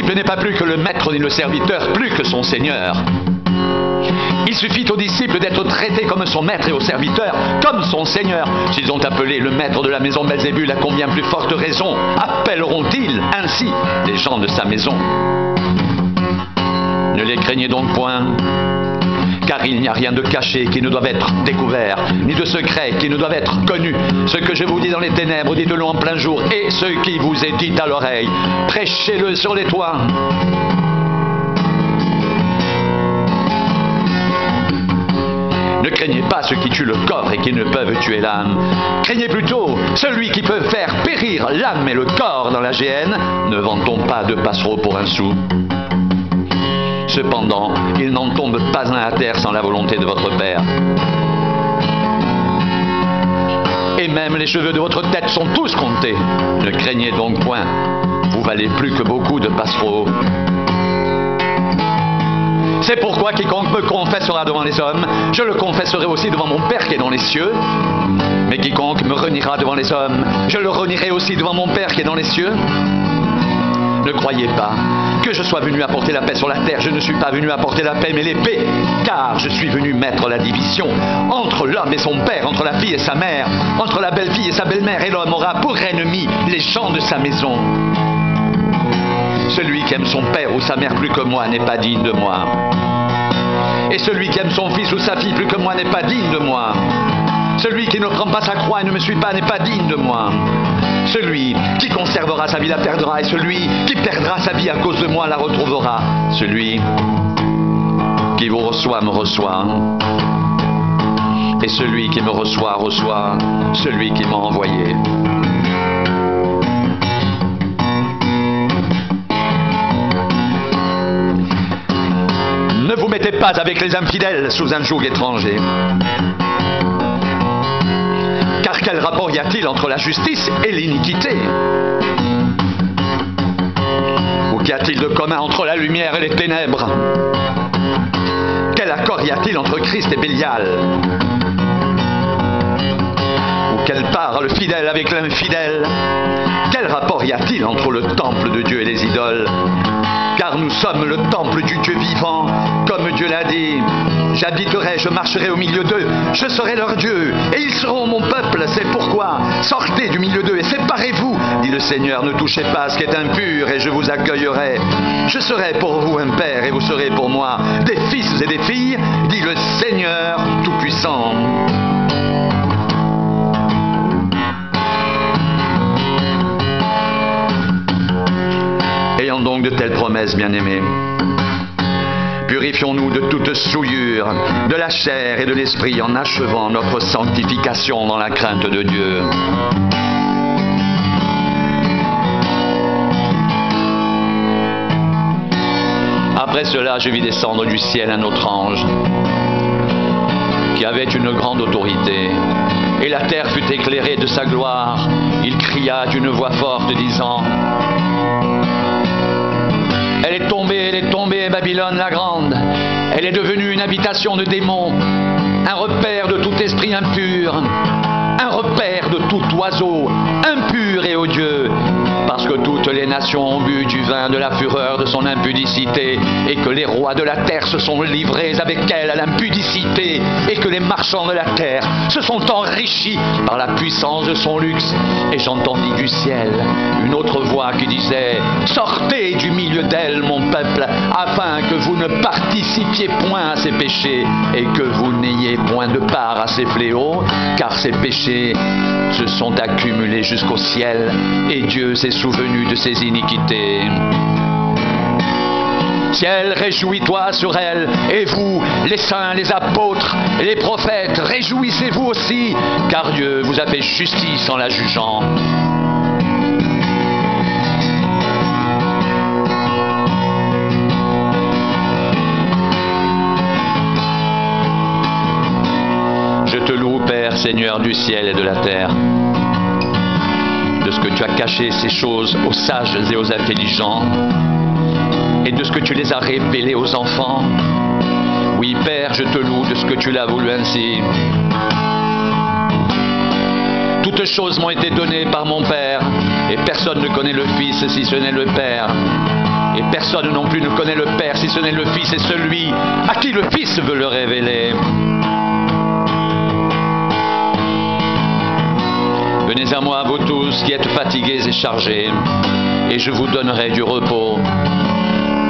Je n'ai pas plus que le maître ni le serviteur, plus que son Seigneur. Il suffit aux disciples d'être traités comme son maître et aux serviteurs comme son Seigneur. S'ils ont appelé le maître de la maison Belzébul, à combien plus forte raison appelleront-ils ainsi les gens de sa maison? Ne les craignez donc point, car il n'y a rien de caché qui ne doive être découvert, ni de secret qui ne doive être connu. Ce que je vous dis dans les ténèbres, dites-le en plein jour, et ce qui vous est dit à l'oreille, prêchez-le sur les toits. Ne craignez pas ceux qui tuent le corps et qui ne peuvent tuer l'âme. Craignez plutôt celui qui peut faire périr l'âme et le corps dans la géhenne. Ne vend-on pas deux passereaux pour un sou? Cependant, il n'en tombe pas un à terre sans la volonté de votre Père. Et même les cheveux de votre tête sont tous comptés. Ne craignez donc point, vous valez plus que beaucoup de passereaux. C'est pourquoi quiconque me confessera devant les hommes, je le confesserai aussi devant mon Père qui est dans les cieux. Mais quiconque me reniera devant les hommes, je le renierai aussi devant mon Père qui est dans les cieux. Ne croyez pas que je sois venu apporter la paix sur la terre. Je ne suis pas venu apporter la paix mais l'épée, car je suis venu mettre la division entre l'homme et son père, entre la fille et sa mère, entre la belle-fille et sa belle-mère, et l'homme aura pour ennemi les gens de sa maison. Celui qui aime son père ou sa mère plus que moi n'est pas digne de moi. Et celui qui aime son fils ou sa fille plus que moi n'est pas digne de moi. Celui qui ne prend pas sa croix et ne me suit pas n'est pas digne de moi. Celui qui conservera sa vie la perdra, et celui qui perdra sa vie à cause de moi la retrouvera. Celui qui vous reçoit me reçoit. Et celui qui me reçoit reçoit celui qui m'a envoyé. Ne vous mettez pas avec les infidèles sous un joug étranger. Car quel rapport y a-t-il entre la justice et l'iniquité? Ou qu'y a-t-il de commun entre la lumière et les ténèbres? Quel accord y a-t-il entre Christ et Bélial? Ou quelle part le fidèle avec l'infidèle? Quel rapport y a-t-il entre le temple de Dieu et les idoles? Car nous sommes le temple du Dieu vivant, comme Dieu l'a dit. J'habiterai, je marcherai au milieu d'eux, je serai leur Dieu, et ils seront mon peuple. C'est pourquoi, sortez du milieu d'eux et séparez-vous, dit le Seigneur. Ne touchez pas à ce qui est impur, et je vous accueillerai. Je serai pour vous un père, et vous serez pour moi des fils et des filles, dit le Seigneur Tout-Puissant. Ayant donc de telles promesses, bien-aimés, purifions-nous de toute souillure, de la chair et de l'esprit, en achevant notre sanctification dans la crainte de Dieu. Après cela, je vis descendre du ciel un autre ange, qui avait une grande autorité, et la terre fut éclairée de sa gloire. Il cria d'une voix forte, disant: Elle est tombée, Babylone la grande. Elle est devenue une habitation de démons, un repère de tout esprit impur, un repère de tout oiseau impur et odieux, parce que toutes les nations ont bu du vin de la fureur de son impudicité, et que les rois de la terre se sont livrés avec elle à l'impudicité, et que les marchands de la terre se sont enrichis par la puissance de son luxe. Et j'entendis du ciel une autre voix qui disait: Sortez du milieu d'elle, mon peuple, afin que vous ne participiez point à ses péchés, et que vous n'ayez point de part à ses fléaux, car ses péchés se sont accumulés jusqu'au ciel, et Dieu s'est souvenu de ses iniquités. Ciel, réjouis-toi sur elle, et vous, les saints, les apôtres, et les prophètes, réjouissez-vous aussi, car Dieu vous a fait justice en la jugeant. Je te loue, Père, Seigneur du ciel et de la terre, de ce que tu as caché ces choses aux sages et aux intelligents, et de ce que tu les as révélées aux enfants. Oui, Père, je te loue de ce que tu l'as voulu ainsi. Toutes choses m'ont été données par mon Père, et personne ne connaît le Fils si ce n'est le Père, Et personne non plus ne connaît le Père si ce n'est le Fils et celui à qui le Fils veut le révéler. Venez à moi, vous tous qui êtes fatigués et chargés, et je vous donnerai du repos.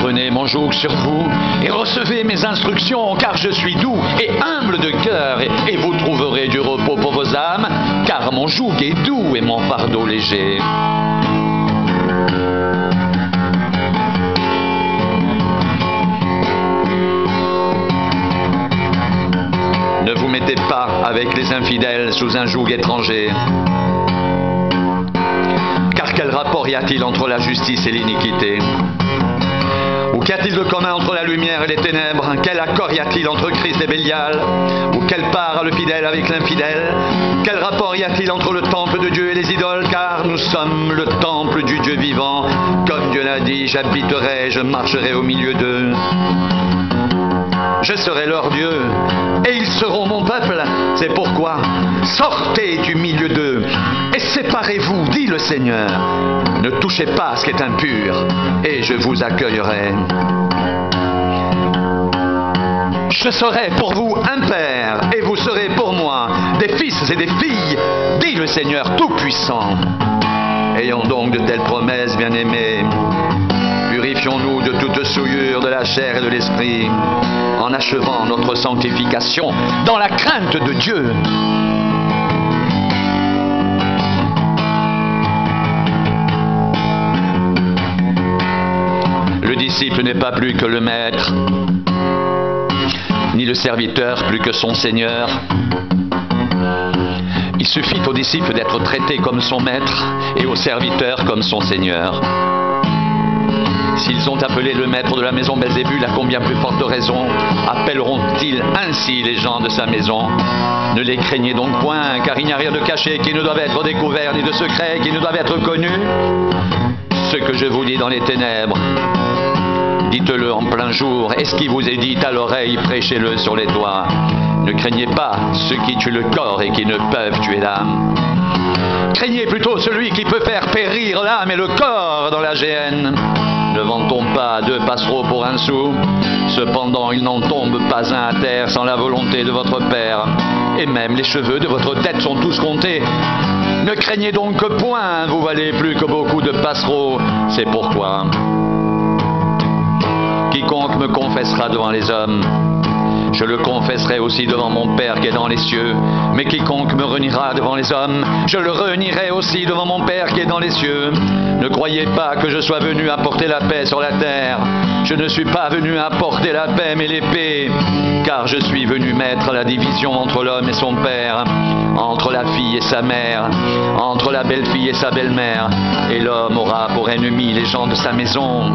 Prenez mon joug sur vous et recevez mes instructions, car je suis doux et humble de cœur, et vous trouverez du repos pour vos âmes, car mon joug est doux et mon fardeau léger. Ne vous mettez pas avec les infidèles sous un joug étranger. Car quel rapport y a-t-il entre la justice et l'iniquité? Ou qu'y a-t-il de commun entre la lumière et les ténèbres? Quel accord y a-t-il entre Christ et Bélial? Ou quelle part a le fidèle avec l'infidèle? Quel rapport y a-t-il entre le temple de Dieu et les idoles? Car nous sommes le temple du Dieu vivant. Comme Dieu l'a dit, j'habiterai, je marcherai au milieu d'eux. Je serai leur Dieu, et ils seront mon peuple. C'est pourquoi, sortez du milieu d'eux, et séparez-vous, dit le Seigneur. Ne touchez pas à ce qui est impur, et je vous accueillerai. Je serai pour vous un père, et vous serez pour moi des fils et des filles, dit le Seigneur Tout-Puissant. Ayons donc de telles promesses, bien-aimés. Purifions-nous de toute souillure de la chair et de l'esprit, en achevant notre sanctification dans la crainte de Dieu. Le disciple n'est pas plus que le maître, ni le serviteur plus que son Seigneur. Il suffit au disciple d'être traité comme son maître et au serviteur comme son Seigneur. S'ils ont appelé le maître de la maison Belzébul, à combien plus forte raison appelleront-ils ainsi les gens de sa maison? Ne les craignez donc point, car il n'y a rien de caché qui ne doive être découvert, ni de secret qui ne doive être connu. Ce que je vous dis dans les ténèbres, dites-le en plein jour, et ce qui vous est dit à l'oreille, prêchez-le sur les toits. Ne craignez pas ceux qui tuent le corps et qui ne peuvent tuer l'âme. Craignez plutôt celui qui peut faire périr l'âme et le corps dans la géhenne. Ne vend-on pas 2 passereaux pour un sou? Cependant, il n'en tombe pas un à terre sans la volonté de votre Père. Et même les cheveux de votre tête sont tous comptés. Ne craignez donc que point, vous valez plus que beaucoup de passereaux. C'est pourquoi quiconque me confessera devant les hommes, je le confesserai aussi devant mon Père qui est dans les cieux. Mais quiconque me reniera devant les hommes, je le renierai aussi devant mon Père qui est dans les cieux. Ne croyez pas que je sois venu apporter la paix sur la terre. Je ne suis pas venu apporter la paix mais l'épée. Car je suis venu mettre la division entre l'homme et son père, entre la fille et sa mère, entre la belle-fille et sa belle-mère. Et l'homme aura pour ennemis les gens de sa maison.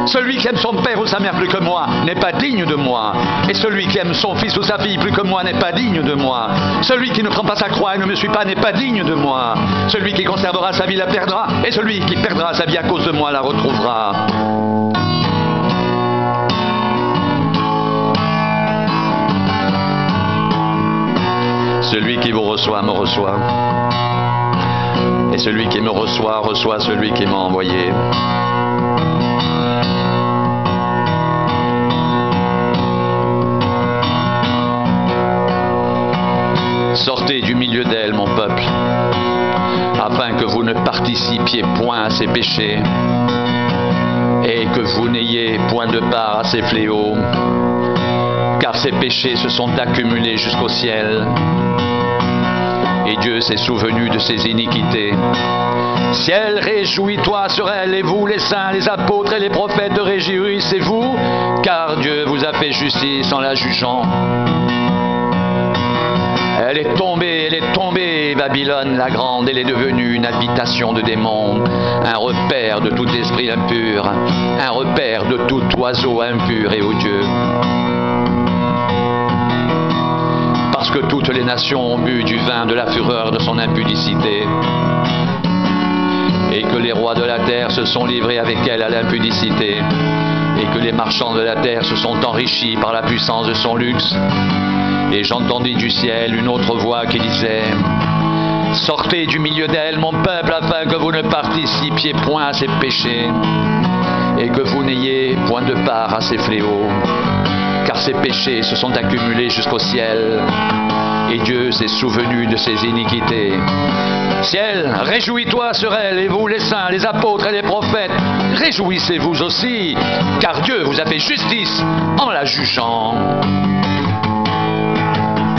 Celui qui aime son père ou sa mère plus que moi n'est pas digne de moi. Et celui qui aime son fils ou sa fille plus que moi n'est pas digne de moi. Celui qui ne prend pas sa croix et ne me suit pas n'est pas digne de moi. Celui qui conservera sa vie la perdra, et celui qui perdra sa vie à cause de moi la retrouvera. Celui qui vous reçoit me reçoit. Et celui qui me reçoit reçoit celui qui m'a envoyé. Sortez du milieu d'elle, mon peuple, afin que vous ne participiez point à ses péchés et que vous n'ayez point de part à ses fléaux, car ses péchés se sont accumulés jusqu'au ciel, et Dieu s'est souvenu de ses iniquités. Ciel, réjouis-toi sur elle, et vous, les saints, les apôtres et les prophètes, réjouissez-vous, car Dieu vous a fait justice en la jugeant. Elle est tombée, Babylone la grande, elle est devenue une habitation de démons, un repère de tout esprit impur, un repère de tout oiseau impur et odieux. Parce que toutes les nations ont bu du vin de la fureur de son impudicité, et que les rois de la terre se sont livrés avec elle à l'impudicité, et que les marchands de la terre se sont enrichis par la puissance de son luxe. Et j'entendis du ciel une autre voix qui disait: Sortez du milieu d'elle, mon peuple, afin que vous ne participiez point à ses péchés, et que vous n'ayez point de part à ses fléaux, car ses péchés se sont accumulés jusqu'au ciel, et Dieu s'est souvenu de ses iniquités. Ciel, réjouis-toi sur elle, et vous les saints, les apôtres et les prophètes, réjouissez-vous aussi, car Dieu vous a fait justice en la jugeant.